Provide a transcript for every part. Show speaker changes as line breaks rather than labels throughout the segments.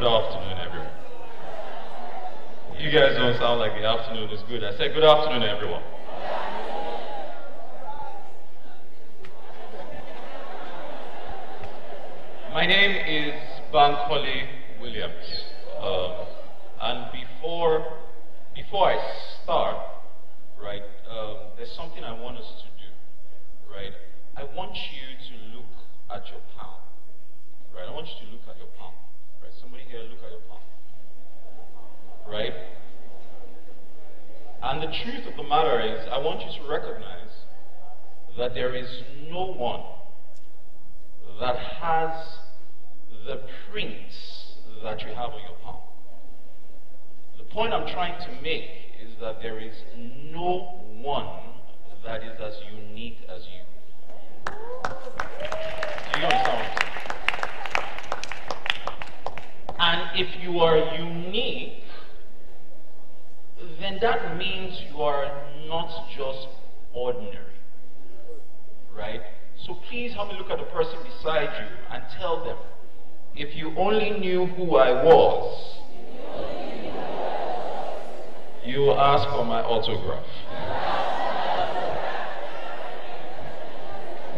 afternoon, everyone. You guys don't sound like the afternoon is good. I said good afternoon, everyone. My name is Bankole Williams. And before I start, right, there's something I want us to do, right? I want you to look at your palm, right? I want you to look at your palm, right? Somebody here, look at your palm, right? And the truth of the matter is, I want you to recognize that there is no one that has the prints that you have on your palm. The point I'm trying to make is that there is no one that is as unique as you. Do you understand what I'm saying? And if you are unique, then that means you are not just ordinary, right? So please help me look at the person beside you and tell them, if you only knew who I was, you will ask for my autograph.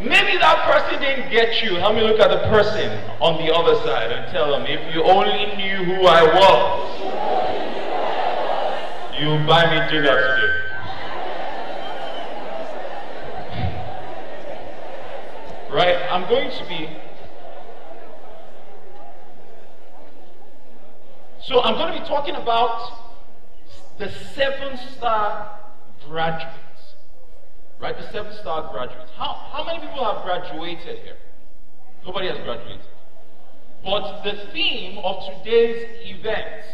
Maybe that person didn't get you. Help me look at the person on the other side and tell them, if you only knew who I was, you will buy me dinner today. Right? I'm going to be talking about the 7-star graduates. Right? The 7-star graduates. How many people have graduated here? Nobody has graduated. But the theme of today's event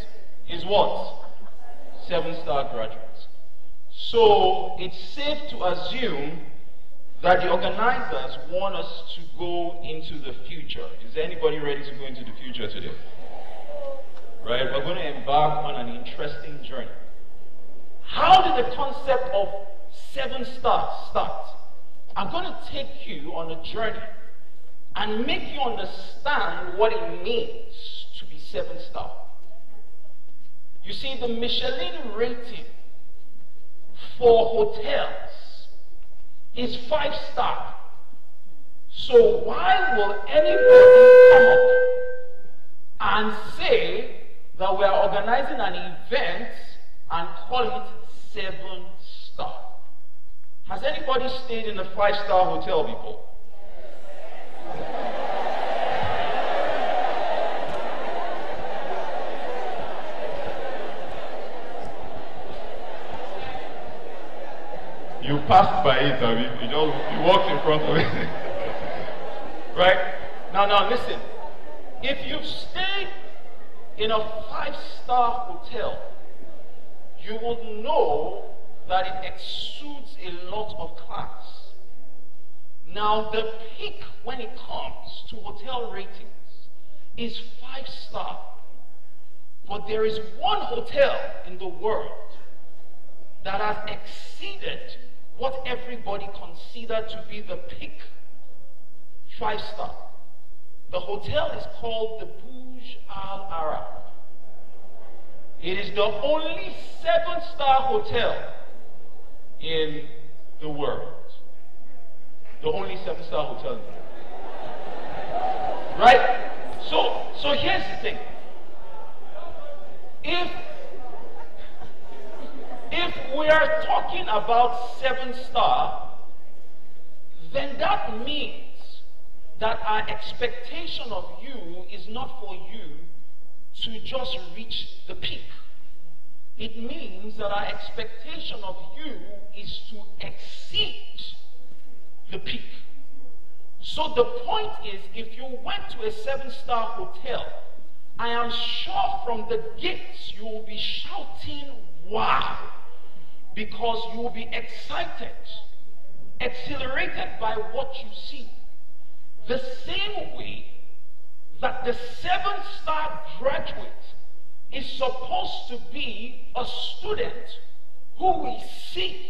is what? 7-star graduates. So it's safe to assume that the organizers want us to go into the future. Is anybody ready to go into the future today? Right? We're going to embark on an interesting journey. How did the concept of 7 stars start? I'm going to take you on a journey and make you understand what it means to be 7-star. You see, the Michelin rating for hotels is 5-star. So why will anybody come up and say that we are organizing an event and call it 7-star? Has anybody stayed in a 5-star hotel before? You passed by it, you walked in front of it. Right? Now listen. If you've stayed in a 5-star hotel, you would know that it exudes a lot of class. Now, the peak when it comes to hotel ratings is 5-star. But there is one hotel in the world that has exceeded what everybody considered to be the peak 5-star. The hotel is called the Burj Al Arab. It is the only 7-star hotel in the world. The only 7-star hotel in the world. Right? So here's the thing. If we are talking about 7-star, then that means that our expectation of you is not for you to just reach the peak. It means that our expectation of you is to exceed the peak. So the point is, if you went to a 7-star hotel, I am sure from the gates you will be shouting, wow, because you will be excited, exhilarated by what you see. The same way that the 7-star graduate is supposed to be a student who we see,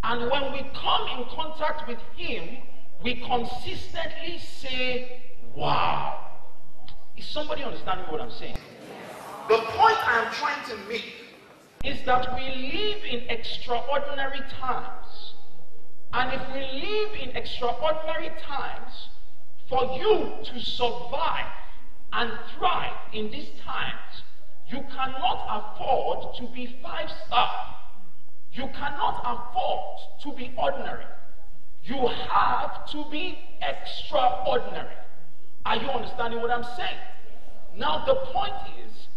and when we come in contact with him, we consistently say, wow. Is somebody understanding what I'm saying? the point I am trying to make is that we live in extraordinary times. And if we live in extraordinary times, for you to survive and thrive in these times, you cannot afford to be 5-star. You cannot afford to be ordinary. You have to be extraordinary. Are you understanding what I'm saying? Now the point is,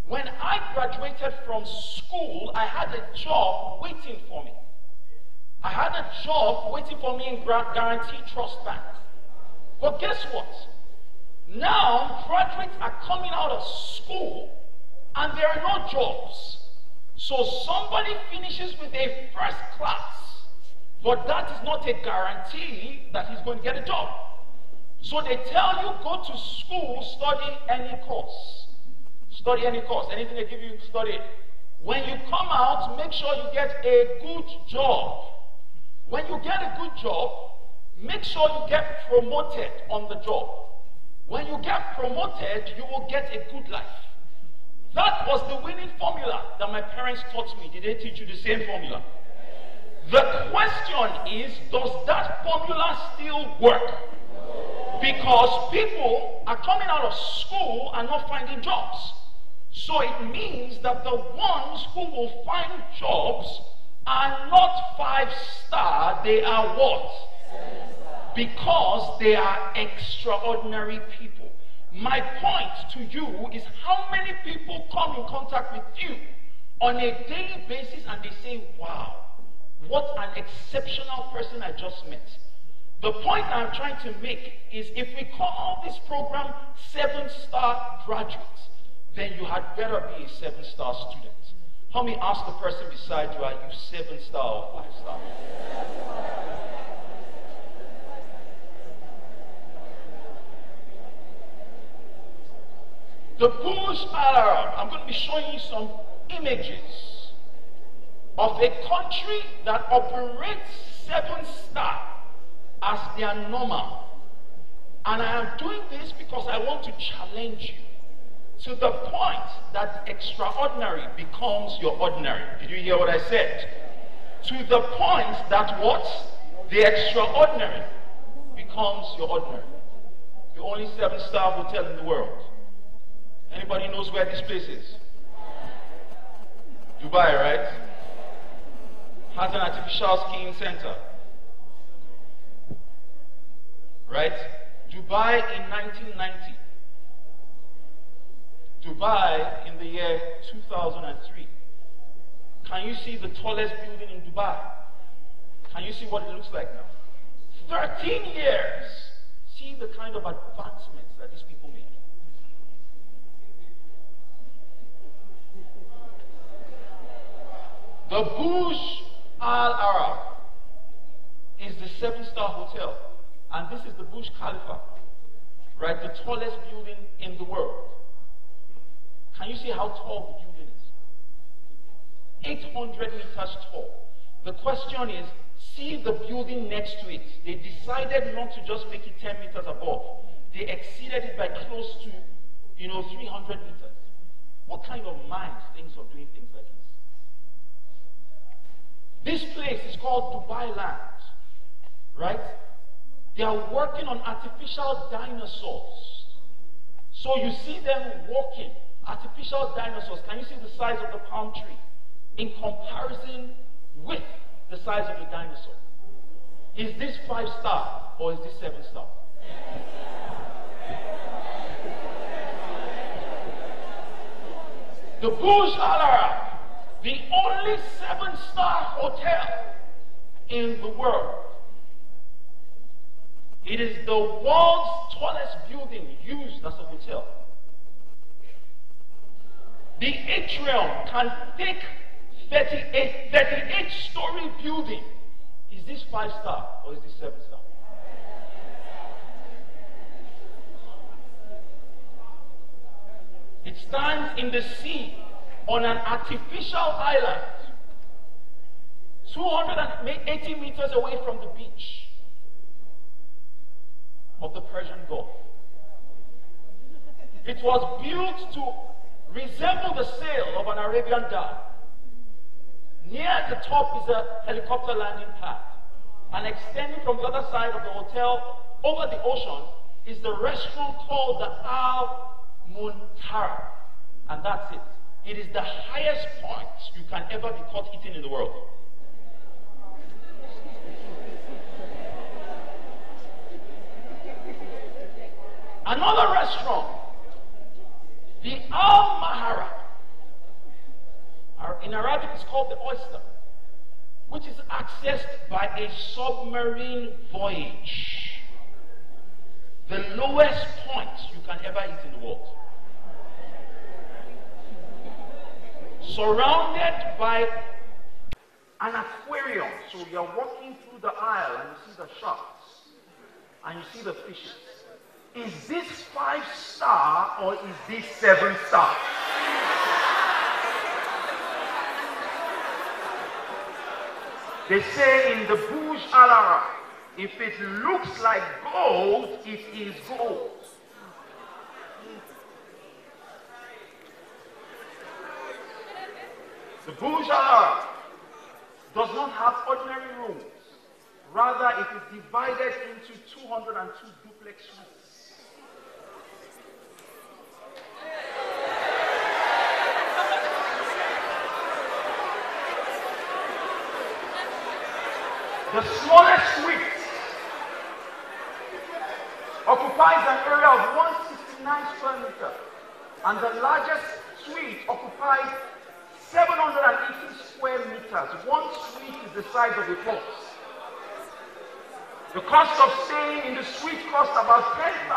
when I graduated from school, I had a job waiting for me. I had a job waiting for me in Guarantee Trust Bank. But guess what? Now graduates are coming out of school and there are no jobs. So somebody finishes with a first class, but that is not a guarantee that he's going to get a job. So they tell you, go to school, study any course. Study any course. Anything they give you, study it. When you come out, make sure you get a good job. When you get a good job, make sure you get promoted on the job. When you get promoted, you will get a good life. That was the winning formula that my parents taught me. Did they teach you the same formula? The question is, does that formula still work? Because people are coming out of school and not finding jobs. So it means that the ones who will find jobs are not 5-star, they are what? Because they are extraordinary people. My point to you is, how many people come in contact with you on a daily basis and they say, wow, what an exceptional person I just met. The point I'm trying to make is, if we call this program 7-star graduates, then you had better be a 7-star student. Help me ask the person beside you, are you 7-star or 5-star? The Burj Al Arab, I'm going to be showing you some images of a country that operates 7-star as their normal. And I am doing this because I want to challenge you to the point that extraordinary becomes your ordinary. Did you hear what I said? To the point that what? The extraordinary becomes your ordinary. The only 7-star hotel in the world. Anybody knows where this place is? Dubai, right? Has an artificial skiing center. Right? Dubai in 1990. Dubai in the year 2003. Can you see the tallest building in Dubai? Can you see what it looks like now? 13 years. See the kind of advancements that these people made. The Burj Al Arab is the 7-star hotel. And this is the Burj Khalifa, right? The tallest building in the world. Can you see how tall the building is? 800 meters tall. The question is, see the building next to it. They decided not to just make it 10 meters above. They exceeded it by close to, 300 meters. What kind of mind thinks of doing things like this? This place is called Dubai Land, right? They are working on artificial dinosaurs. So you see them walking, artificial dinosaurs. Can you see the size of the palm tree in comparison with the size of the dinosaur? Is this 5-star or is this 7-star? The Burj Al Arab, the only 7-star hotel in the world. It is the world's tallest building used as a hotel. The atrium can take 38-story building. Is this 5-star or is this 7-star? It stands in the sea on an artificial island, 280 meters away from the beach of the Persian Gulf. It was built to resemble the sail of an Arabian dove. Near the top is a helicopter landing pad. And extending from the other side of the hotel over the ocean is the restaurant called the Al Muntara. And that's it. It is the highest point you can ever be caught eating in the world. Another restaurant, the Al Mahara, in Arabic it's called the Oyster, which is accessed by a submarine voyage. The lowest point you can ever eat in the world. Surrounded by an aquarium. So you're walking through the aisle and you see the sharks and you see the fishes. Is this 5-star or is this 7-star? They say in the Burj Al Arab, if it looks like gold, it is gold. The Burj Al Arab does not have ordinary rooms. Rather, it is divided into 202 duplex rooms. The smallest suite occupies an area of 169 square meters, and the largest suite occupies 780 square meters. One suite is the size of a box. The cost of staying in the suite costs about $10,000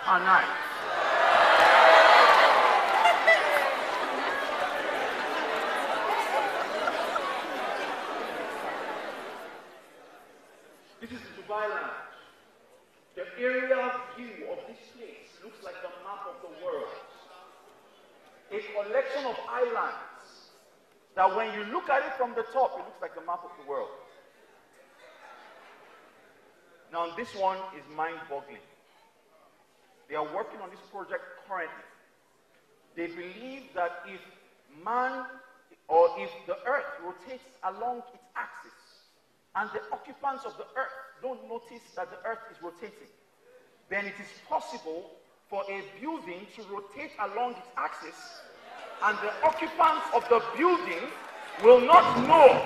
a night. This is the Dubai Lounge. The aerial view of this place looks like the map of the world. A collection of islands that when you look at it from the top, it looks like the map of the world. Now this one is mind-boggling. They are working on this project currently. They believe that if man or if the earth rotates along its axis and the occupants of the earth don't notice that the earth is rotating, then it is possible for a building to rotate along its axis and the occupants of the building will not know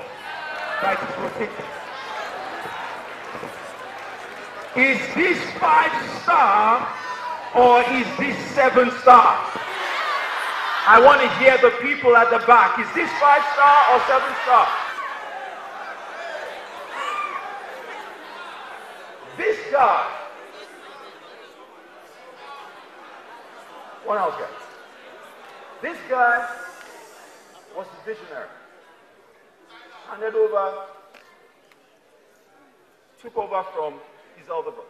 that it is rotating. Is this 5-star or is this 7-star? I want to hear the people at the back. Is this 5-star or 7-star? This guy, what else, guys? This guy was a visionary. Handed over, took over from his elder brother,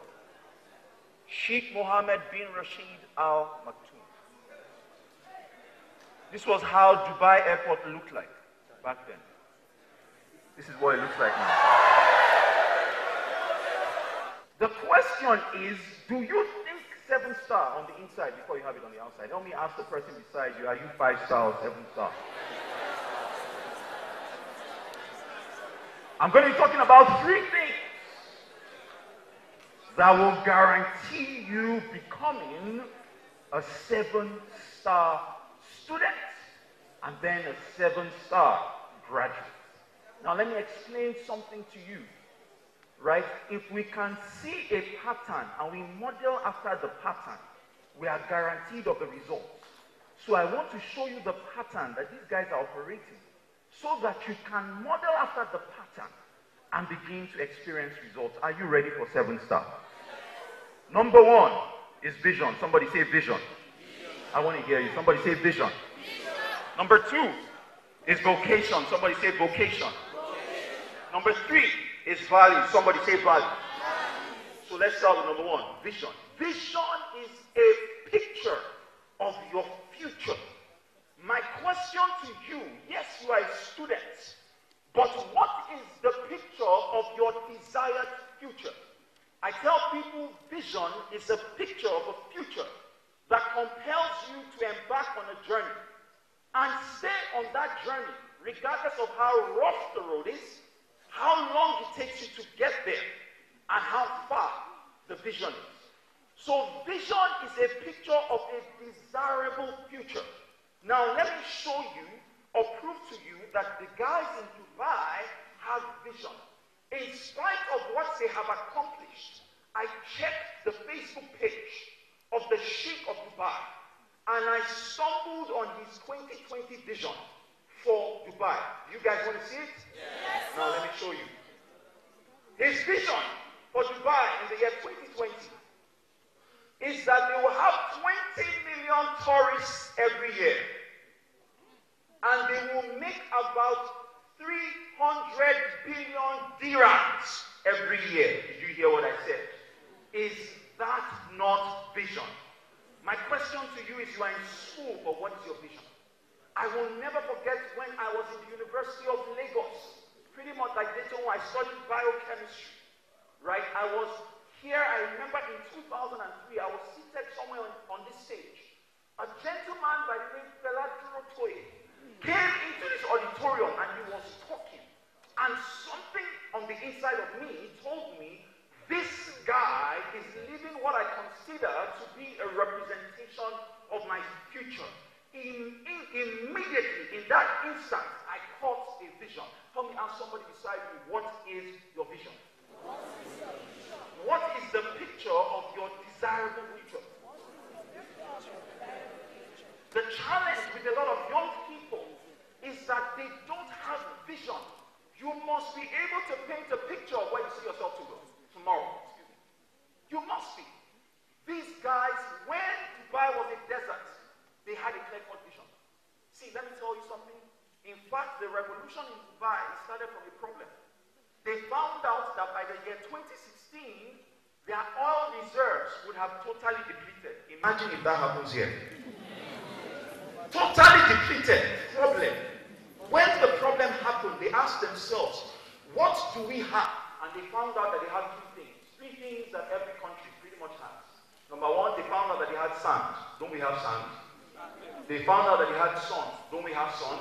Sheikh Mohammed bin Rashid Al Maktoum. This was how Dubai Airport looked like back then. This is what it looks like now. The question is, do you think 7-star on the inside before you have it on the outside? Help me ask the person beside you, are you 5-star or 7-star? I'm going to be talking about 3 things that will guarantee you becoming a 7-star student and then a 7-star graduate. Now let me explain something to you. Right? If we can see a pattern and we model after the pattern, we are guaranteed of the results. So I want to show you the pattern that these guys are operating so that you can model after the pattern and begin to experience results. Are you ready for 7-star? Number 1 is vision. Somebody say vision. I want to hear you. Somebody say vision. Number 2 is vocation. Somebody say vocation. Number 3 is value. Somebody say value. So let's start with number 1, vision. Vision is a picture of your future. My question to you, yes, you are a student, but what is the picture of your desired future? I tell people vision is a picture of a future that
compels you to embark on a journey and stay on that journey, regardless of how rough the road is, how long it takes you to get there, and how far the vision is. So vision is a picture of a desirable future. Now let me show you or prove to you that the guys in Dubai have vision. In spite of what they have accomplished, I checked the Facebook page of the Sheikh of Dubai, and I stumbled on his 2020 vision for Dubai. You guys want to see it? Yes. Now let me show you. His vision for Dubai in the year 2020 is that they will have 20 million tourists every year, and they will make about 300 billion dirhams every year. Did you hear what I said? Is that not vision? My question to you is, you are in school, but what is your vision? I will never forget when I was in the University of Lagos, pretty much like this, when I studied biochemistry, right? I was here, I remember in 2003, I was seated somewhere on this stage. A gentleman by the name of Fela Toye came into this auditorium and he was talking. And something on the inside of me told me, this guy is living what I consider to be a representation of my future. Immediately, in that instant, I caught a vision. Help me ask somebody beside you, what is your vision? What is the picture of your desirable future? The challenge with a lot of young people is that they don't have vision. You must be able to paint a picture of where you see yourself tomorrow. You must be. These guys, when Dubai was a desert, they had a clear-cut vision. See, let me tell you something. In fact, the revolution in Dubai started from a problem. They found out that by the year 2016, their oil reserves would have totally depleted. Imagine if that happens here. Totally depleted. Problem. When the problem happened, they asked themselves, what do we have? And they found out that they had three things that every country pretty much has. Number one, they found out that they had sand. Don't we have sand? They found out that they had sun. Don't we have sun?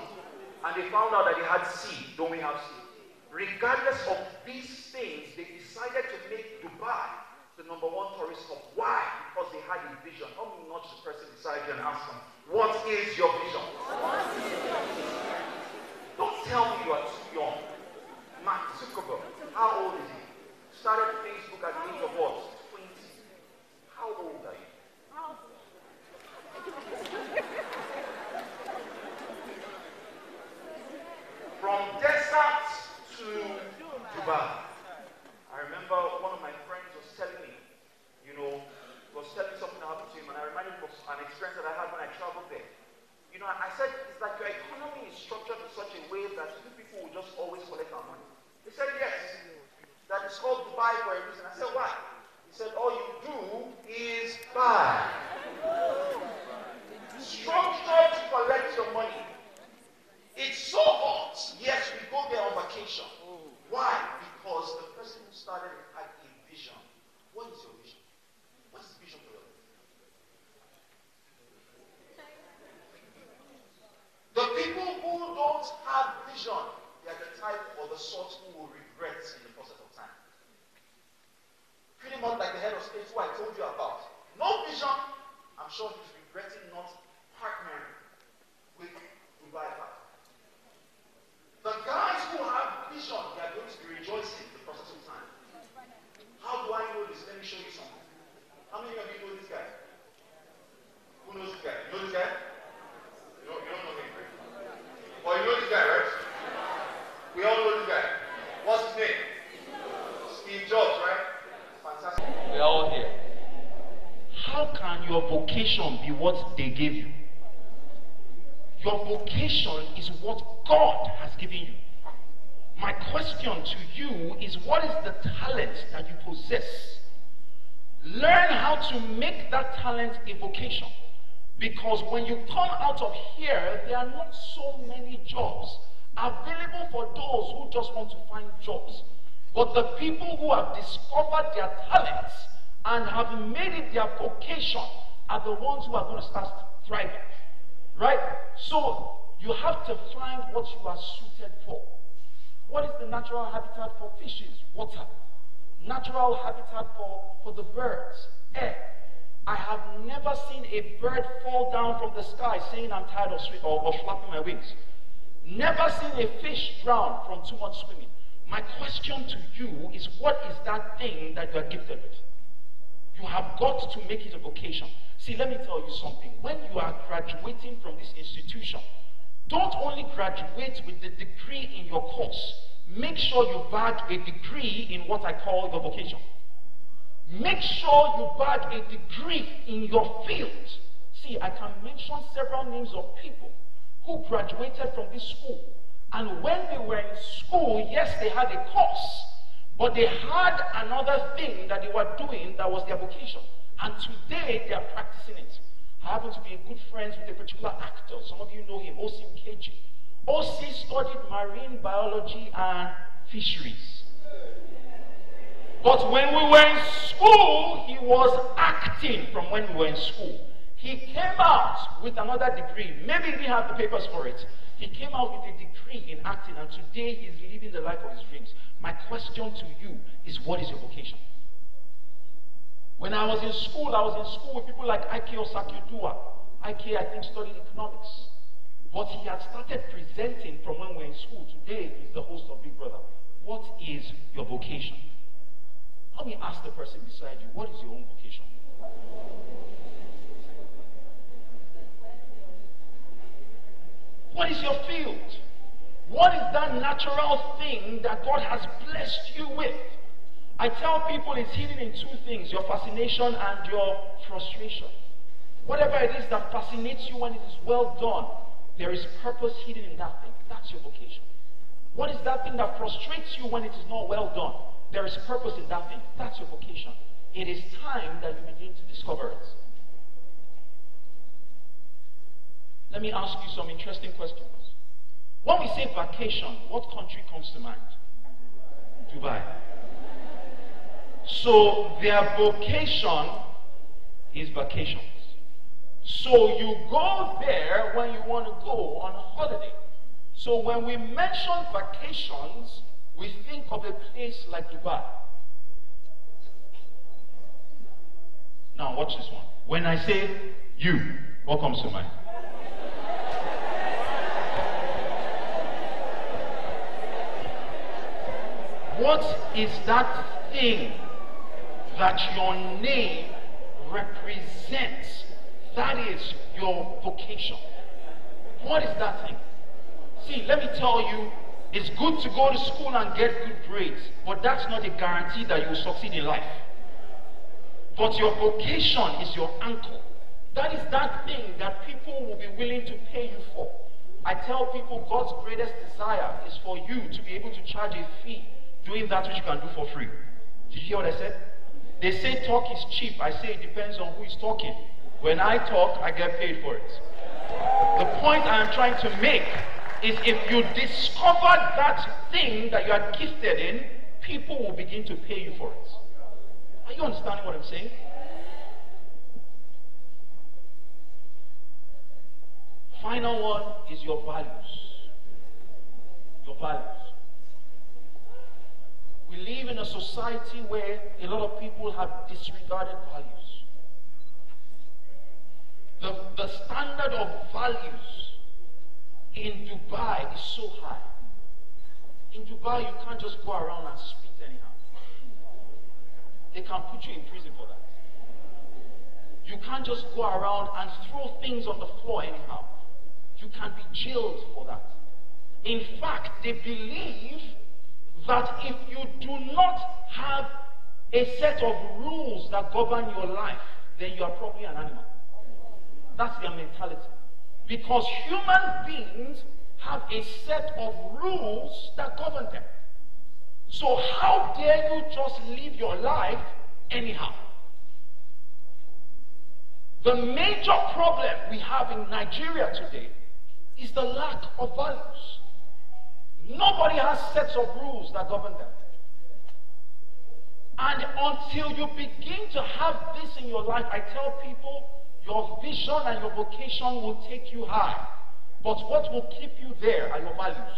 And they found out that they had sea. Don't we have sea? Regardless of these things, they decided to make Dubai the #1 tourist hub. Why? Because they had a vision. Help me nudge the person beside you and ask them, what is your vision? Don't tell me you are too young. Mark Zuckerberg, how old is he? Started Facebook at the age of what? 20. How old are you? From desert to Dubai. I remember one of my friends was telling me, was telling something that happened to him, and I reminded him of an experience that I had when I traveled there. I said, it's like your economy is structured in such a way that you people will just always collect our money. He said, yes, that it's called Dubai for a reason. I said, why? He said, all you do is buy. Structured to collect your money. It's so hot. Yes, we go there on vacation. Why? Because the person who started it had a vision. What is your vision? What is the vision for your life? The people who don't have vision, they are the type or the sort who will regret in the process of time. Pretty much like the head of state who I told you about. No vision. I'm sure he's regretting not partnering with Dubai. The guys who have vision, they are going to be rejoicing in the process of time. How do I know this? Let me show you something. How many of you know this guy? Who knows this guy? You know this guy? You don't know him, right? Well, you know this guy, right? We all know this guy. What's his name? Steve Jobs, right? Fantastic.
We're all here. How can your vocation be what they gave you? Your vocation is what God has given you. My question to you is, what is the talent that you possess? Learn how to make that talent a vocation. Because when you come out of here, there are not so many jobs available for those who just want to find jobs. But the people who have discovered their talents and have made it their vocation are the ones who are going to start thriving. Right? So you have to find what you are suited for. What is the natural habitat for fishes? Water. Natural habitat for the birds? Air. I have never seen a bird fall down from the sky saying I'm tired of swimming or flapping my wings. Never seen a fish drown from too much swimming. My question to you is, what is that thing that you are gifted with? You have got to make it a vocation. See, let me tell you something. When you are graduating from this institution, don't only graduate with the degree in your course. Make sure you bag a degree in what I call your vocation. Make sure you bag a degree in your field. See, I can mention several names of people who graduated from this school. And when they were in school, yes, they had a course, but they had another thing that they were doing that was their vocation. And today, they are practicing it. I happen to be good friends with a particular actor. Some of you know him, O.C. Ukeji. O.C. studied marine biology and fisheries. But when we were in school, he was acting from when we were in school. He came out with another degree. Maybe he didn't have the papers for it. He came out with a degree in acting, and today he's living the life of his dreams. My question to you is, what is your vocation? When I was in school with people like Ike Osakudua. Ike, I think, studied economics. But he had started presenting from when we were in school. Today, he's the host of Big Brother. What is your vocation? Let me ask the person beside you, what is your own vocation? What is your field? What is that natural thing that God has blessed you with? I tell people it's hidden in two things, your fascination and your frustration. Whatever it is that fascinates you when it is well done, there is purpose hidden in that thing. That's your vocation. What is that thing that frustrates you when it is not well done? There is purpose in that thing. That's your vocation. It is time that you begin to discover it. Let me ask you some interesting questions. When we say vacation, what country comes to mind? Dubai. So their vocation is vacations. So you go there when you want to go on holiday. So when we mention vacations, we think of a place like Dubai. Now watch this one. When I say you, what comes to mind? What is that thing that your name represents? That is your vocation. What is that thing? See, let me tell you, it's good to go to school and get good grades, but that's not a guarantee that you will succeed in life. But your vocation is your anchor. That is that thing that people will be willing to pay you for. I tell people God's greatest desire is for you to be able to charge a fee doing that which you can do for free. Did you hear what I said? They say talk is cheap. I say it depends on who is talking. When I talk, I get paid for it. The point I am trying to make is, if you discover that thing that you are gifted in, people will begin to pay you for it. Are you understanding what I'm saying? Final one is your values. Your values. We live in a society where a lot of people have disregarded values. The standard of values in Dubai is so high. In Dubai, you can't just go around and spit anyhow. They can put you in prison for that. You can't just go around and throw things on the floor anyhow. You can be jailed for that. In fact, they believe that if you do not have a set of rules that govern your life, then you are probably an animal. That's their mentality. Because human beings have a set of rules that govern them. So how dare you just live your life anyhow? The major problem we have in Nigeria today is the lack of values. Nobody has sets of rules that govern them. And until you begin to have this in your life, I tell people, Your vision and your vocation will take you high. But what will keep you there are your values.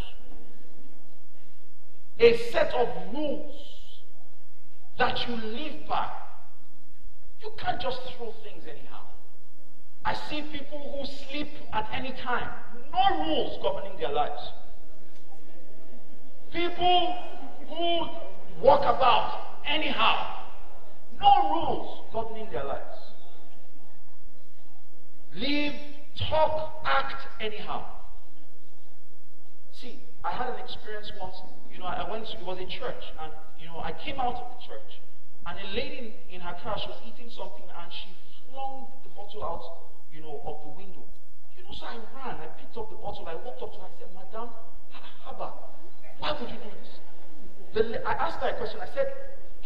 A set of rules that you live by. You can't just throw things anyhow. I see people who sleep at any time. No rules governing their lives. People who walk about anyhow. No rules governing their lives. Live, talk, act anyhow. See, I had an experience once. I went to, it was a church, and I came out of the church, and a lady in her car, she was eating something, and she flung the bottle out, of the window. So I ran, I picked up the bottle, I walked up to her, I said, Madam, Haba, why would you do this? I asked her a question. I said,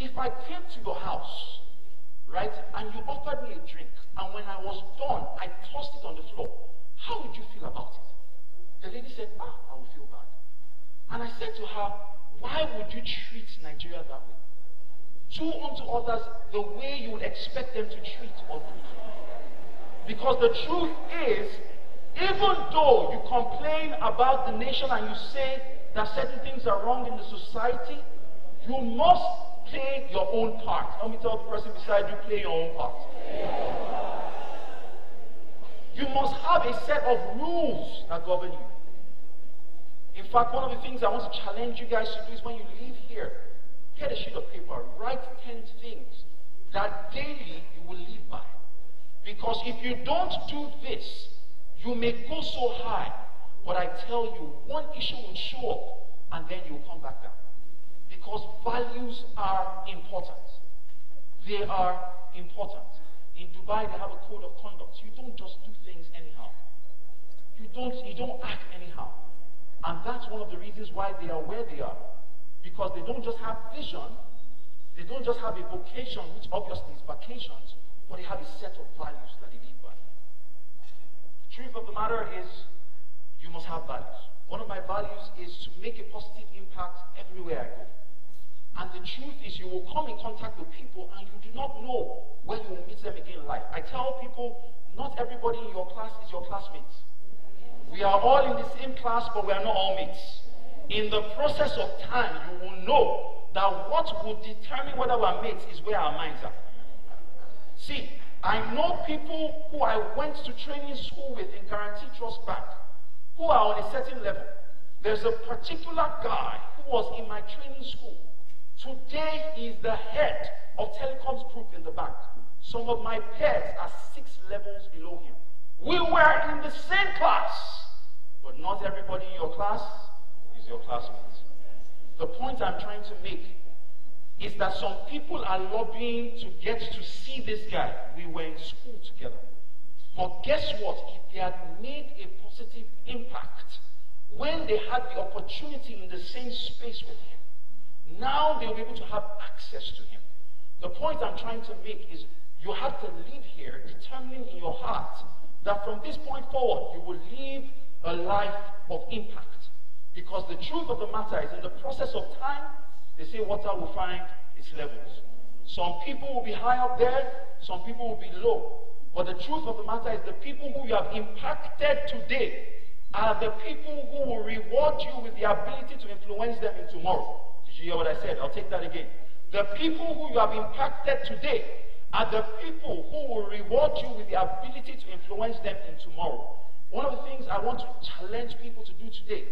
if I came to your house, right, and you offered me a drink, and when I was done, I tossed it on the floor, how would you feel about it? The lady said, I would feel bad. And I said to her, why would you treat Nigeria that way? Do unto others the way you would expect them to treat or do. Because the truth is, even though you complain about the nation and you say that certain things are wrong in the society, you must play your own part. Let me tell the person beside you, play your own part. You must have a set of rules that govern you. In fact, one of the things I want to challenge you guys to do is when you leave here, get a sheet of paper, write 10 things that daily you will live by. Because if you don't do this, you may go so high, but I tell you, one issue will show up, and then you will come back down. Because values are important. They are important. In Dubai, they have a code of conduct. You don't just do things anyhow. You don't act anyhow. And that's one of the reasons why they are where they are. Because they don't just have vision, they don't just have a vocation, which obviously is vacations, but they have a set of values that they live by. The truth of the matter is, you must have values. One of my values is to make a positive impact everywhere I go. And the truth is, you will come in contact with people and you do not know where you will meet them again in life. I tell people, not everybody in your class is your classmate. We are all in the same class, but we are not all mates. In the process of time, you will know that what will determine whether we are mates is where our minds are. See, I know people who I went to training school with in Guaranteed Trust Bank who are on a certain level. There's a particular guy who was in my training school. Today, he is the head of telecoms group in the bank. Some of my peers are 6 levels below him. We were in the same class, but not everybody in your class is your classmate. The point I'm trying to make is that some people are lobbying to get to see this guy. We were in school together. But guess what? If they had made a positive impact when they had the opportunity in the same space with him, now they'll be able to have access to him. The point I'm trying to make is you have to live here determining in your heart that from this point forward, you will live a life of impact. Because the truth of the matter is, in the process of time, they say water will find its levels. Some people will be high up there, some people will be low. But the truth of the matter is, the people who you have impacted today are the people who will reward you with the ability to influence them in tomorrow. Did you hear what I said? I'll take that again. The people who you have impacted today are the people who will reward you with the ability to influence them in tomorrow. One of the things I want to challenge people to do today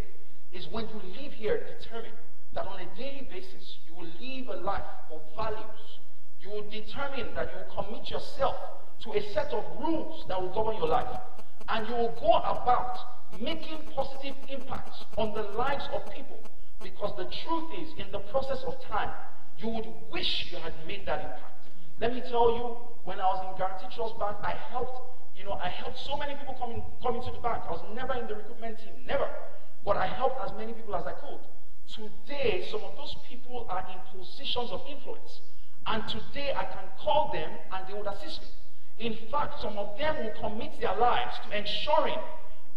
is when you leave here, determine that on a daily basis, you will live a life of values. You will determine that you will commit yourself to a set of rules that will govern your life. And you will go about making positive impacts on the lives of people. Because the truth is, in the process of time, you would wish you had made that impact. Let me tell you, when I was in Guaranteed Trust Bank, I helped so many people come into the bank. I was never in the recruitment team, never. But I helped as many people as I could. Today, some of those people are in positions of influence. And today, I can call them and they would assist me. In fact, some of them will commit their lives to ensuring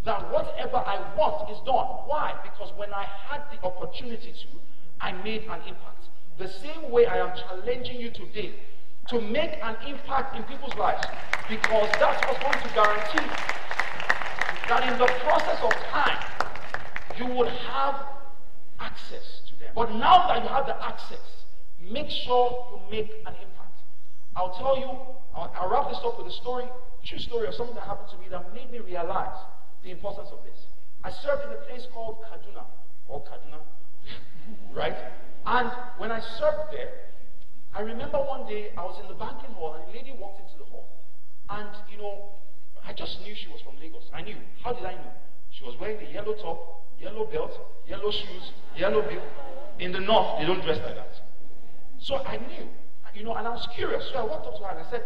that whatever I want is done. Why? Because when I had the opportunity to, I made an impact. The same way I am challenging you today to make an impact in people's lives, because that's what's going to guarantee that in the process of time, you would have access to them. But now that you have the access, make sure you make an impact. I'll tell you, I'll wrap this up with a story, true story of something that happened to me that made me realize the importance of this. I served in a place called Kaduna, right? And when I served there, I remember one day I was in the banking hall and a lady walked into the hall. And, I just knew she was from Lagos. I knew. How did I know? She was wearing a yellow top, yellow belt, yellow shoes, yellow bill. In the north, they don't dress like that. So I knew, and I was curious. So I walked up to her and I said,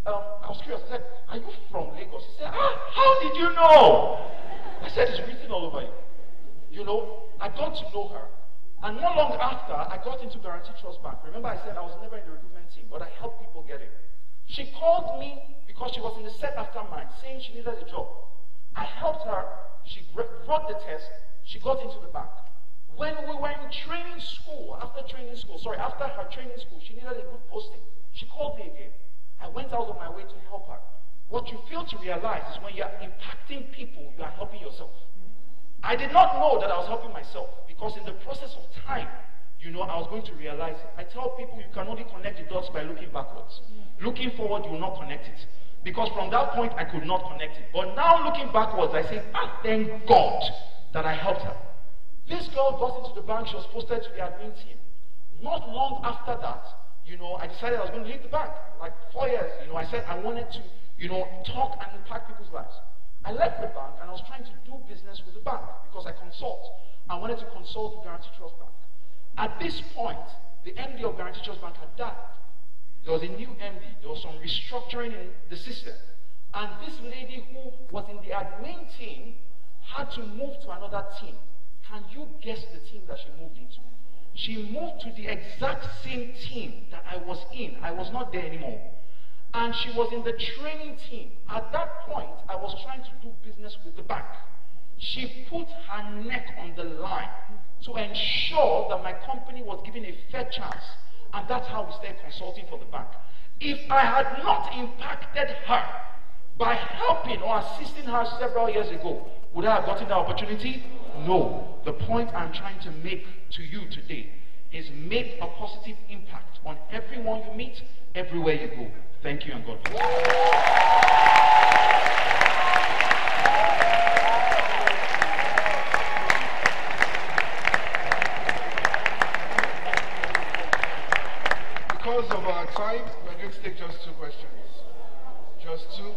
I was curious. I said, are you from Lagos? She said, how did you know? I said, it's written all over you. I got to know her. And not long after, I got into Guarantee Trust Bank. Remember I said I was never in the recruitment team, but I helped people get in. She called me because she was in the set after mine, saying she needed a job. I helped her. She wrote the test. She got into the bank. When we were in training school, after her training school, she needed a good posting. She called me again. I went out of my way to help her. What you fail to realize is when you are impacting people, you are helping yourself. I did not know that I was helping myself, because in the process of time, I was going to realize it. I tell people you can only connect the dots by looking backwards. Looking forward, you will not connect it. Because from that point, I could not connect it. But now looking backwards, I say, thank God that I helped her. This girl got into the bank. She was posted to the admin team. Not long after that, I decided I was going to leave the bank. Like 4 years, I said I wanted to, talk and impact people's lives. I left the bank and I was trying to do business with the bank because I consult. I wanted to consult the Guarantee Trust Bank. At this point, the MD of Guarantee Trust Bank had died. There was a new MD. There was some restructuring in the system. And this lady who was in the admin team had to move to another team. Can you guess the team that she moved into? She moved to the exact same team that I was in. I was not there anymore. And she was in the training team. At that point, I was trying to do business with the bank. She put her neck on the line to ensure that my company was given a fair chance. And that's how we started consulting for the bank. If I had not impacted her by helping or assisting her several years ago, would I have gotten the opportunity? No. The point I'm trying to make to you today is make a positive impact on everyone you meet, everywhere you go. Thank you and God bless you.
Because of our time, we're going to take just 2 questions. Just 2.